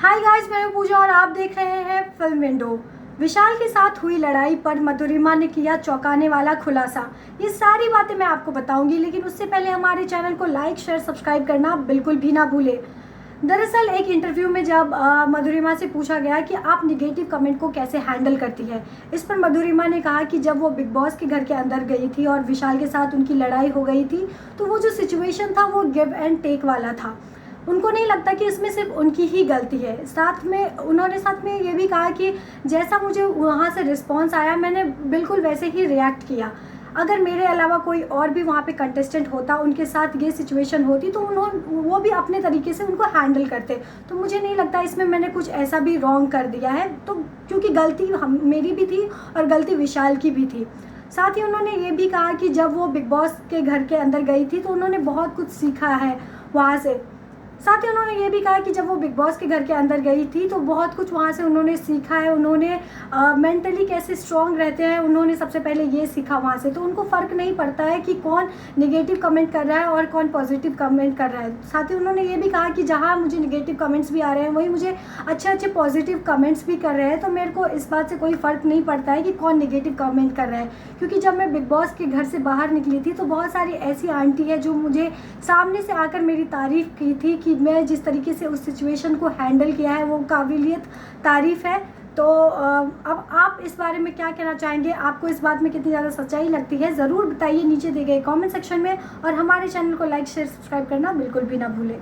Hi guys, मैं हूं पूजा और आप देख रहे हैं फिल्म विंडो। विशाल के साथ हुई लड़ाई पर मधुरिमा ने किया चौंकाने वाला खुलासा। ये सारी बातें मैं आपको बताऊंगी, लेकिन उससे पहले हमारे चैनल को लाइक शेयर सब्सक्राइब करना बिल्कुल भी ना भूलें। दरअसल एक इंटरव्यू में जब मधुरिमा से पूछा गया कि आप निगेटिव कमेंट को कैसे हैंडल करती है, इस पर मधुरिमा ने कहा कि जब वो बिग बॉस के घर के अंदर गई थी और विशाल के साथ उनकी लड़ाई हो गई थी, तो वो जो सिचुएशन था वो गिव एंड टेक वाला था। उनको नहीं लगता कि इसमें सिर्फ उनकी ही गलती है। साथ में ये भी कहा कि जैसा मुझे वहाँ से रिस्पॉन्स आया, मैंने बिल्कुल वैसे ही रिएक्ट किया। अगर मेरे अलावा कोई और भी वहाँ पे कंटेस्टेंट होता, उनके साथ ये सिचुएशन होती, तो वो भी अपने तरीके से उनको हैंडल करते। तो मुझे नहीं लगता इसमें मैंने कुछ ऐसा भी रॉन्ग कर दिया है, तो क्योंकि गलती मेरी भी थी और गलती विशाल की भी थी। साथ ही उन्होंने ये भी कहा कि जब वो बिग बॉस के घर के अंदर गई थी तो उन्होंने बहुत कुछ सीखा है वहाँ से। साथ ही उन्होंने ये भी कहा कि जब वो बिग बॉस के घर के अंदर गई थी तो बहुत कुछ वहाँ से उन्होंने सीखा है। उन्होंने मेंटली कैसे स्ट्रॉन्ग रहते हैं, उन्होंने सबसे पहले ये सीखा वहाँ से। तो उनको फ़र्क नहीं पड़ता है कि कौन नेगेटिव कमेंट कर रहा है और कौन पॉजिटिव कमेंट कर रहा है। साथ ही उन्होंने ये भी कहा कि जहाँ मुझे नेगेटिव कमेंट्स भी आ रहे हैं, वही मुझे अच्छे पॉजिटिव कमेंट्स भी कर रहे हैं। तो मेरे को इस बात से कोई फ़र्क नहीं पड़ता है कि कौन नेगेटिव कमेंट कर रहा है, क्योंकि जब मैं बिग बॉस के घर से बाहर निकली थी तो बहुत सारी ऐसी आंटी है जो मुझे सामने से आकर मेरी तारीफ़ की थी कि मैं जिस तरीके से उस सिचुएशन को हैंडल किया है वो काबिलियत तारीफ़ है। तो अब आप इस बारे में क्या कहना चाहेंगे? आपको इस बात में कितनी ज़्यादा सच्चाई लगती है, ज़रूर बताइए नीचे दिए गए कमेंट सेक्शन में। और हमारे चैनल को लाइक शेयर सब्सक्राइब करना बिल्कुल भी ना भूलें।